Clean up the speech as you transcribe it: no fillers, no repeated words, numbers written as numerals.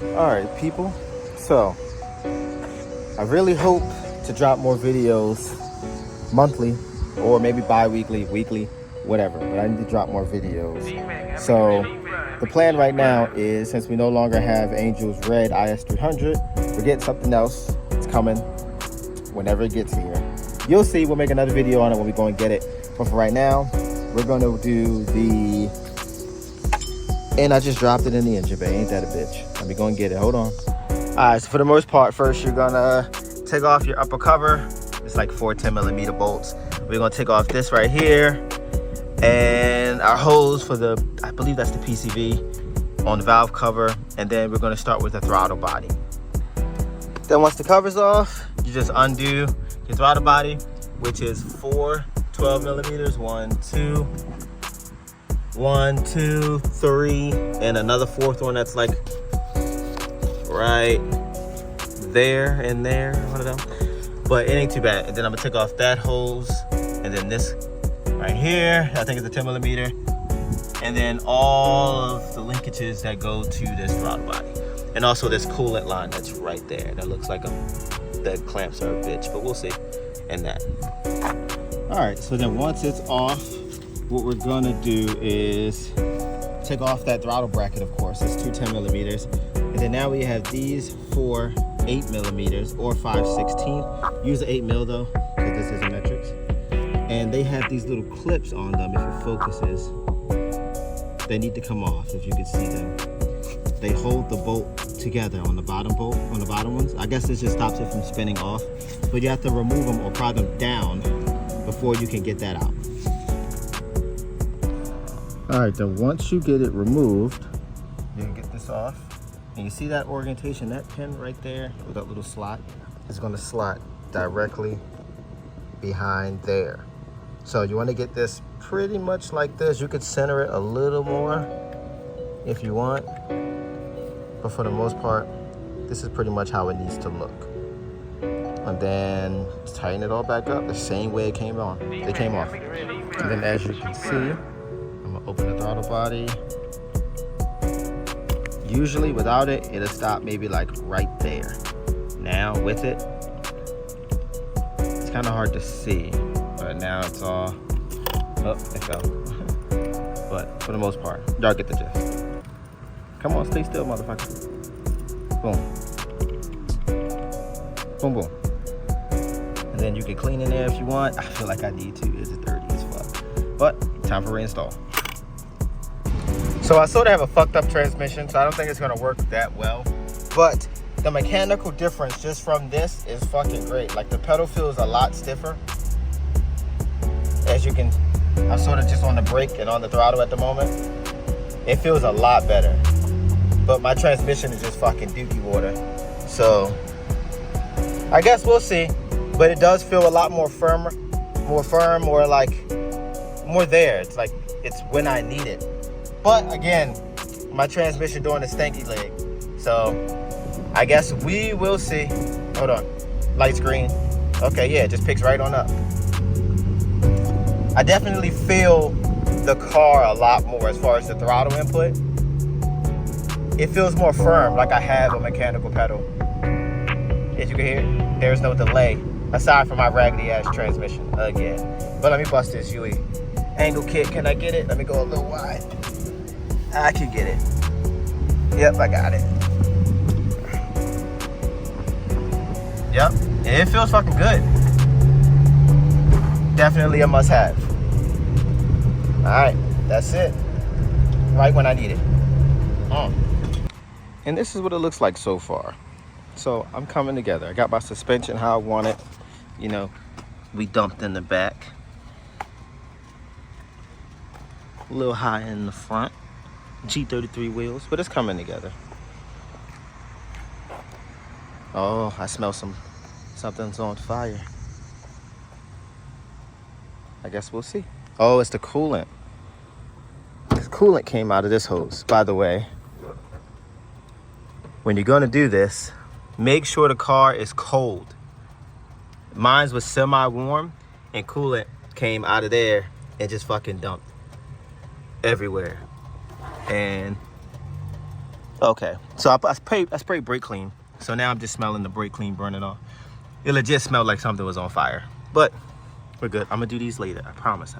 Alright people, so I really hope to drop more videos monthly or maybe bi-weekly, weekly, whatever, but I need to drop more videos. So the plan right now is, since we no longer have Angel's Red Is300, we're getting something else. It's coming whenever it gets here. You'll see, we'll make another video on it when we go and get it. But for right now, we're going to do the, and I just dropped it in the engine bay. Ain't that a bitch? Let me go and get it. Hold on. All right, so for the most part, first you're gonna take off your upper cover. It's like 4 10mm bolts. We're gonna take off this right here, and our hose for the, I believe that's the PCV on the valve cover, and then we're gonna start with the throttle body. Then once the cover's off, you just undo your throttle body, which is 4 12mm, 1 2 3, and another fourth one that's like right there and there, one of them, but it ain't too bad. And then I'm gonna take off that hose, and then this right here, I think it's a 10mm, and then all of the linkages that go to this throttle body, and also this coolant line that's right there that looks like the clamps are a bitch, but we'll see. And that. All right, so then once it's off, what we're gonna do is take off that throttle bracket, of course. It's 2 10mm. And then now we have these 4 8mm or 5/16. Use the 8mm though, because this is a metrics. And they have these little clips on them. If it focuses, they need to come off. If you can see them, they hold the bolt together on the bottom bolt, on the bottom ones. I guess this just stops it from spinning off, but you have to remove them or pry them down before you can get that out. All right, then once you get it removed, you can get this off. And you see that orientation, that pin right there with that little slot is going to slot directly behind there. So you want to get this pretty much like this. You could center it a little more if you want, but for the most part, this is pretty much how it needs to look. And then tighten it all back up the same way it came on. They came off. And then as you can see, I'm gonna open the throttle body. Usually without it, it'll stop maybe like right there. Now with it, it's kind of hard to see, but now it's all, oh, it fell. But for the most part, y'all get the gist. Come on, stay still, motherfucker. Boom. Boom, boom. And then you can clean in there if you want. I feel like I need to, it's dirty as fuck. But time for reinstall. So I sort of have a fucked up transmission, so I don't think it's gonna work that well. But the mechanical difference just from this is fucking great. Like the pedal feels a lot stiffer. As you can, I'm sort of just on the brake and on the throttle at the moment. It feels a lot better. But my transmission is just fucking dookie water. So I guess we'll see. But it does feel a lot more firm, or like more there. It's like it's when I need it. But again, my transmission doing the stanky leg. So I guess we will see. Hold on. Lights green. Okay, yeah, it just picks right on up. I definitely feel the car a lot more as far as the throttle input. It feels more firm, like I have a mechanical pedal. As you can hear, there's no delay, aside from my raggedy ass transmission again. But let me bust this UE angle kit. Can I get it? Let me go a little wide. I can get it. Yep, I got it. Yep, it feels fucking good. Definitely a must-have. All right, that's it. Right when I need it. And this is what it looks like so far. So I'm coming together. I got my suspension how I want it. You know, we dumped in the back. A little high in the front. G33 wheels, but it's coming together. Oh, I smell something's on fire. I guess we'll see. Oh, it's the coolant. This coolant came out of this hose, by the way. When you're gonna do this, make sure the car is cold. Mine was semi-warm, and coolant came out of there and just fucking dumped everywhere. And Okay, so I sprayed brake clean. So now I'm just smelling the brake clean burning off. It legit smelled like something was on fire. But we're good. I'm gonna do these later. I promise.